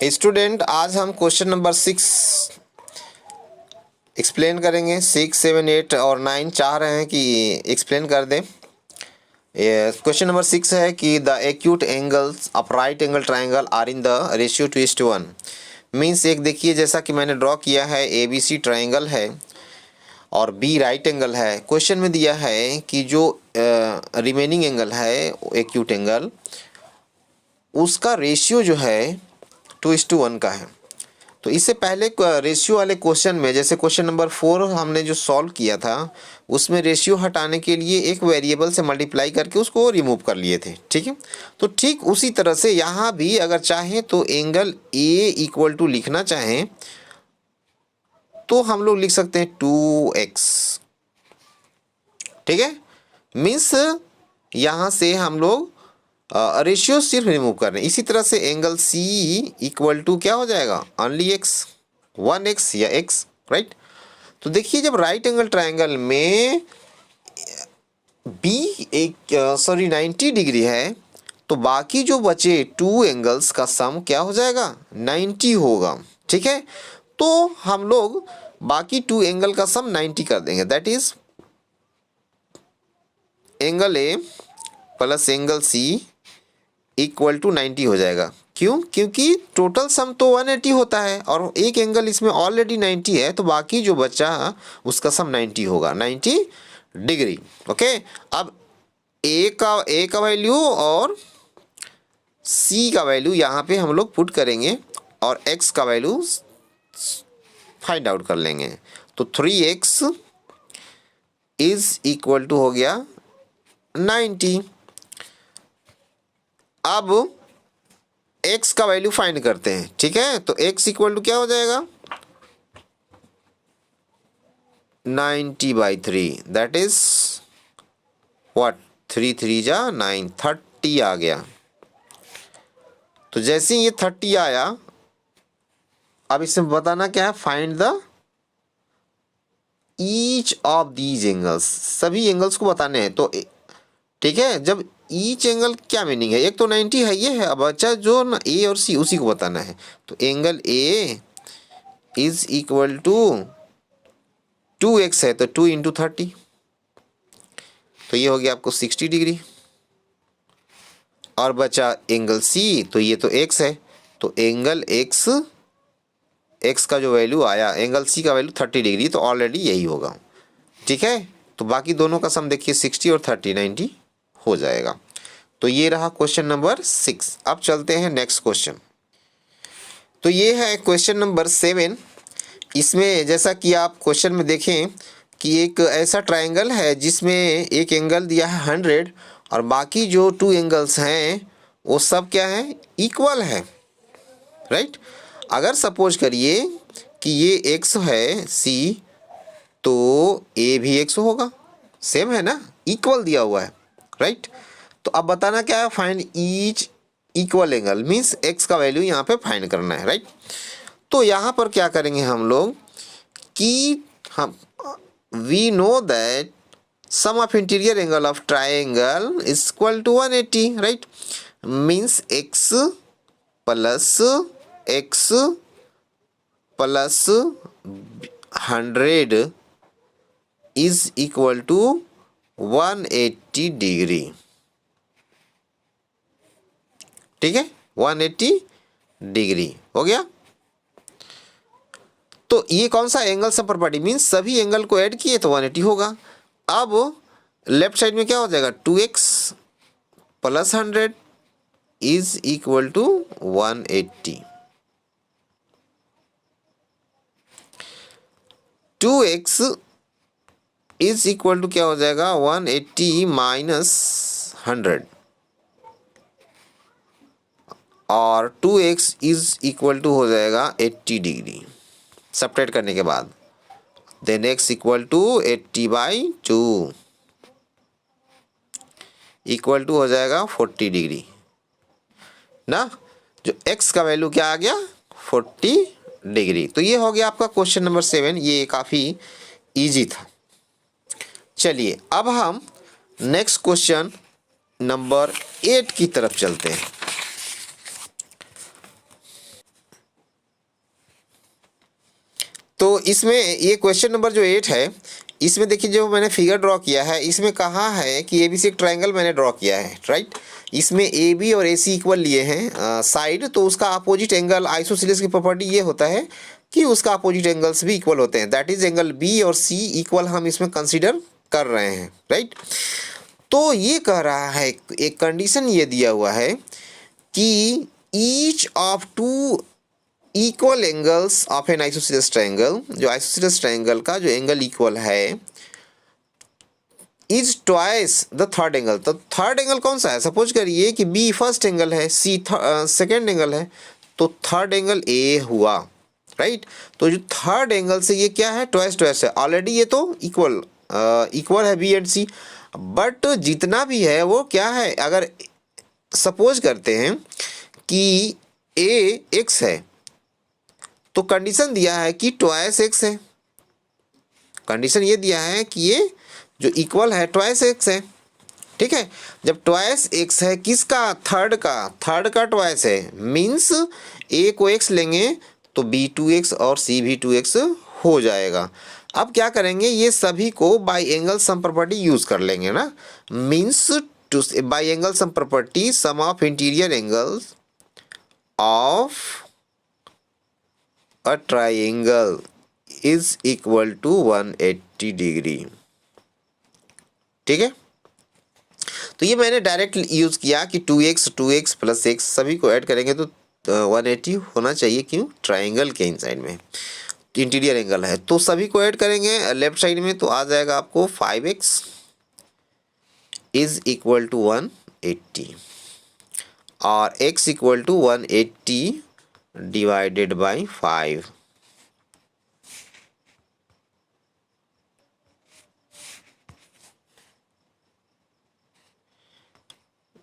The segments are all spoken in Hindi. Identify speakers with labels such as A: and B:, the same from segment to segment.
A: स्टूडेंट, आज हम क्वेश्चन नंबर 6 एक्सप्लेन करेंगे। 6, 7, 8 और 9 चाह रहे हैं कि एक्सप्लेन कर दें। क्वेश्चन नंबर 6 है कि the acute angles of right angle triangle are in the ratio 2:1। Means एक देखिए, जैसा कि मैंने ड्रॉ किया है, ABC ट्राइंगल है और B राइट एंगल है। क्वेश्चन में दिया है कि जो रिमेनिंग एंगल है एक्यूट एंगल, उसका रेशियो जो है 2:1 का है। तो इससे पहले रेशियो वाले क्वेश्चन में, जैसे क्वेश्चन नंबर 4 हमने जो सॉल्व किया था, उसमें रेशियो हटाने के लिए एक वेरिएबल से मल्टीप्लाई करके उसको रिमूव कर लिए थे। ठीक है, तो ठीक उसी तरह से यहाँ भी अगर चाहें तो एंगल ए इक्वल टू लिखना चाहें तो हम लोग लिख सकते हैं 2x। ठीक है, मीन्स यहाँ से हम लोग रेशियो सिर्फ रिमूव कर रहे हैं। इसी तरह से एंगल सी इक्वल टू क्या हो जाएगा, ओनली x, 1x या x, राइट। तो देखिए, जब राइट एंगल ट्राइंगल में बी 90 डिग्री है तो बाकी जो बचे टू एंगल्स का सम क्या हो जाएगा, 90 होगा। ठीक है, तो हम लोग बाकी टू एंगल का सम 90 कर देंगे। That is angle A plus angle C equal to 90 हो जाएगा। क्यों? क्योंकि टोटल सम तो 180 होता है और एक एंगल इसमें ऑलरेडी 90 है, तो बाकी जो बचा उसका सम 90 होगा, 90 डिग्री। ओके, अब ए का वैल्यू और सी का वैल्यू यहाँ पे हम लोग पुट करेंगे और एक्स का वैल्यू फाइंड आउट कर लेंगे। तो 3x इज इक्वल टू हो गया 90। अब x का वैल्यू फाइंड करते हैं। ठीक है, तो x इक्वल टू क्या हो जाएगा, 90/3। दैट इज व्हाट, 3 3 जा 9, 30 आ गया। तो जैसे ही ये 30 आया, अब इसमें बताना क्या है, find the each of these angles. सभी एंगल्स को बताने हैं। तो ठीक है, जब ईच एंगल क्या मीनिंग है, एक तो 90 है, ये है। अब अच्छा, जो ना ए और सी उसी को बताना है। तो angle A is equal to 2x है तो 2 × 30, तो ये हो गया आपको 60 डिग्री। और बचा एंगल सी, तो ये तो x है, तो एंगल x का जो वैल्यू आया, एंगल सी का वैल्यू 30 डिग्री, तो ऑलरेडी यही होगा। ठीक है, तो बाकी दोनों का सम देखिए, 60 और 30 90 हो जाएगा। तो ये रहा क्वेश्चन नंबर 6। अब चलते हैं नेक्स्ट क्वेश्चन। तो ये है क्वेश्चन नंबर 7। इसमें जैसा कि आप क्वेश्चन में देखें कि एक ऐसा ट्राइंगल है जिसमें एक एंगल दिया है 100 और बाकी जो टू एंगल्स हैं वो सब क्या है, इक्वल है, राइट। अगर सपोज करिए कि ये x है c, तो a भी x होगा, सेम है ना, इक्वल दिया हुआ है, राइट। तो अब बताना क्या है, find each equal angle, means x का वैल्यू यहाँ पे फाइंड करना है, राइट। तो यहाँ पर क्या करेंगे हम लोग कि हम we know that sum of interior angle of triangle is equal to 180, right. Means x plus 100 is equal to 180 degree. ठीक है, 180 डिग्री हो गया। तो ये कौन सा एंगल सम प्रॉपर्टी, मीन्स सभी एंगल को ऐड किए तो 180 होगा। अब लेफ्ट साइड में क्या हो जाएगा, 2x plus 100 is equal to 180। 2x is equal to क्या हो जाएगा, 180 माइनस 100, और 2x इज इक्वल टू हो जाएगा 80 डिग्री सब्ट्रैक्ट करने के बाद। Then x equal to 80/2 equal to हो जाएगा 40 डिग्री ना। जो x का वैल्यू क्या आ गया, 40 डिग्री। तो ये हो गया आपका क्वेश्चन नंबर 7। ये काफ़ी इजी था। चलिए अब हम नेक्स्ट क्वेश्चन नंबर 8 की तरफ चलते हैं। तो इसमें ये क्वेश्चन नंबर जो 8 है, इसमें देखिए जो मैंने फिगर ड्रॉ किया है, इसमें कहा है कि ए बी सी एक ट्रायंगल मैंने ड्रॉ किया है, राइट। इसमें ए बी और ए सी इक्वल लिए हैं साइड, तो उसका अपोजिट एंगल, आइसोसेलेस की प्रॉपर्टी ये होता है कि उसका अपोजिट एंगल्स भी इक्वल होते हैं, दैट इज एंगल बी और सी इक्वल हम इसमें कंसिडर कर रहे हैं, राइट। तो ये कह रहा है, एक कंडीशन ये दिया हुआ है कि each of two equal angles of an isosceles triangle, जो आइसोसेलेस ट्रायंगल का जो एंगल इक्वल है, is twice the third angle. तो थर्ड एंगल कौन सा है? सपोज करिए कि बी फर्स्ट एंगल है, सी सेकेंड एंगल है, तो थर्ड एंगल ए हुआ, राइट। तो जो थर्ड एंगल से ये क्या है? ट्वाइस ट्वाइस है, ऑलरेडी ये तो इक्वल है बी एंड सी, बट जितना भी है वो क्या है, अगर सपोज करते हैं कि ए एक्स है, तो कंडीशन दिया है कि ट्वाइस एक्स है, कंडीशन ये दिया है कि ये जो इक्वल है ट्वाइस एक्स है, ठीक है। जब ट्वाइस एक्स है किसका? थर्ड का ट्वाइस है, मीन्स ए को एक्स लेंगे तो बी 2x और सी भी 2x हो जाएगा। अब क्या करेंगे, ये सभी को by angle sum property use कर लेंगे ना, means to by angle sum property sum of interior angles of a triangle is equal to 180 degree, ठीक है। तो ये मैंने डायरेक्ट यूज किया कि 2x प्लस x सभी को ऐड करेंगे तो 180 होना चाहिए, क्यों? ट्राइंगल के इनसाइड में इंटीरियर एंगल है, तो सभी को ऐड करेंगे लेफ्ट साइड में, तो आ जाएगा आपको 5x इज इक्वल टू 180 और x equal to 180 divided by 5,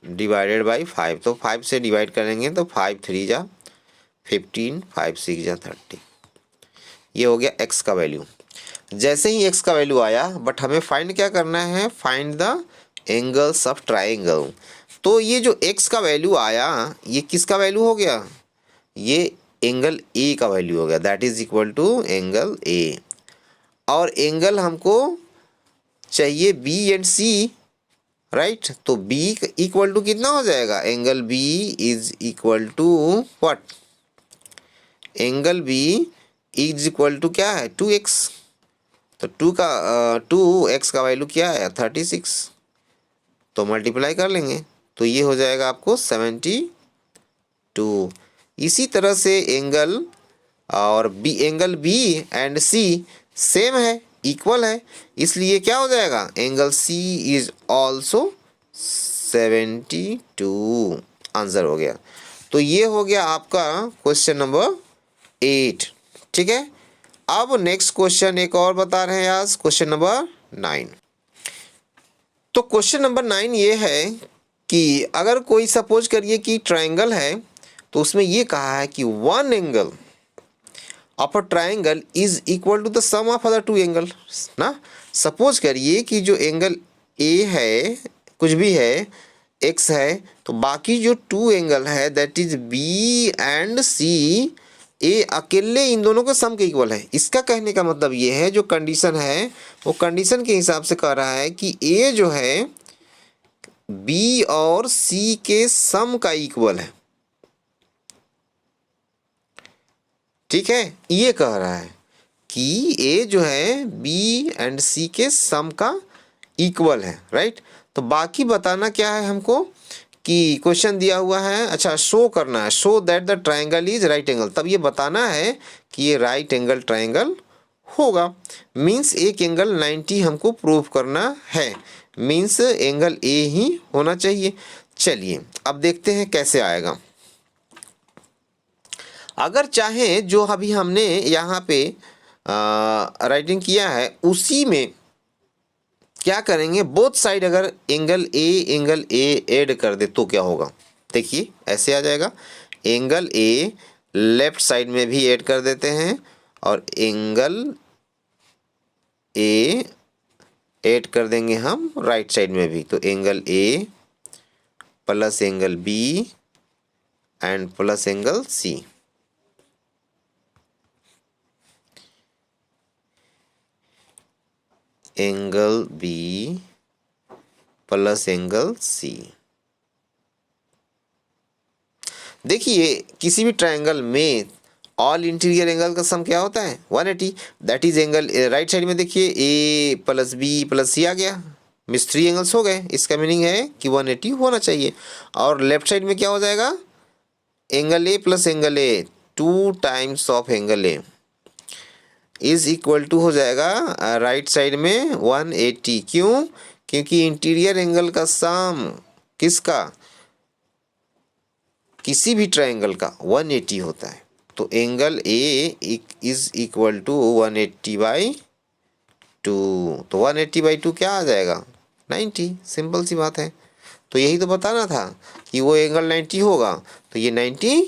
A: divided by 5, तो 5 से डिवाइड करेंगे तो 5 3 जा 15, 5 6 जा 30, ये हो गया x का वैल्यू। जैसे ही x का वैल्यू आया, बट हमें फाइंड क्या करना है? Find the angles of triangle. तो ये जो x का वैल्यू आया, ये किसका वैल्यू हो गया? ये एंगल A का वैल्यू हो गया, that is equal to angle A। और एंगल हमको चाहिए B एंड C, राइट। तो B इक्वल टू कितना हो जाएगा? Angle B is equal to what? Angle B is equal to क्या है? 2x। तो 2x का वैल्यू क्या है? 36, तो मल्टीप्लाई कर लेंगे तो ये हो जाएगा आपको 72। इसी तरह से angle angle B and C same है, इक्वल है, इसलिए क्या हो जाएगा? Angle C is also 72, answer हो गया। तो ये हो गया आपका क्वेश्चन नंबर 8, ठीक है। अब नेक्स्ट क्वेश्चन एक और बता रहे हैं आज, क्वेश्चन नंबर 9। तो क्वेश्चन नंबर 9 ये है कि अगर कोई सपोज करिए कि ट्रायंगल है, तो उसमें ये कहा है कि one angle of a triangle is equal to the sum of other two angle ना। सपोज करिए कि जो एंगल ए है, कुछ भी है, एक्स है, तो बाकी जो टू एंगल है दैट इज बी एंड सी, ए अकेले इन दोनों के सम के इक्वल है। इसका कहने का मतलब ये है, जो कंडीशन है वो कंडीशन के हिसाब से कह रहा है कि ए जो है बी और सी के सम का इक्वल है, ठीक है। ये कह रहा है कि ए जो है बी एंड सी के सम का इक्वल है, राइट। तो बाकी बताना क्या है हमको कि क्वेश्चन दिया हुआ है, अच्छा शो करना है, show that the triangle is right angle. तब ये बताना है कि ये राइट एंगल ट्रायंगल होगा, मीन्स एक एंगल 90 हमको प्रूव करना है, मीन्स एंगल ए ही होना चाहिए। चलिए अब देखते हैं कैसे आएगा। अगर चाहे जो अभी हमने यहाँ पे राइटिंग किया है उसी में क्या करेंगे, बोथ साइड अगर एंगल ए ऐड कर दे तो क्या होगा? देखिए ऐसे आ जाएगा, एंगल ए लेफ्ट साइड में भी ऐड कर देते हैं और एंगल ए ऐड कर देंगे हम राइट साइड में भी, तो angle A plus angle B and plus angle C. Angle B plus angle C. देखिए किसी भी ट्रायंगल में ऑल इंटीरियर एंगल का सम क्या होता है 180। That is angle right side में देखिए ए प्लस बी प्लस सी आ गया, मीन्स 3 एंगल्स हो गए। इसका मीनिंग है कि 180 होना चाहिए। और लेफ्ट साइड में क्या हो जाएगा angle A plus angle A 2 times of angle A is equal to हो जाएगा राइट साइड में 180। क्यों? क्योंकि इंटीरियर एंगल का सम किसका किसी भी ट्रायंगल का 180 होता है। तो angle A is equal to 180/2। तो 180/2 क्या आ जाएगा 90। सिंपल सी बात है। तो यही तो बताना था कि वो एंगल 90 होगा, तो ये 90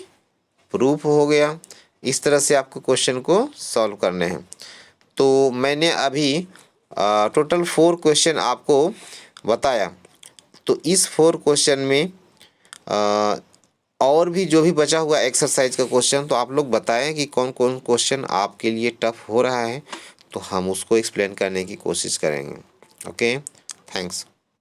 A: प्रूफ हो गया। इस तरह से आपको क्वेश्चन को सॉल्व करने हैं। तो मैंने अभी टोटल 4 क्वेश्चन आपको बताया। तो इस 4 क्वेश्चन में और भी जो भी बचा हुआ एक्सरसाइज का क्वेश्चन, तो आप लोग बताएं कि कौन कौन क्वेश्चन आपके लिए टफ हो रहा है, तो हम उसको एक्सप्लेन करने की कोशिश करेंगे। Okay, thanks.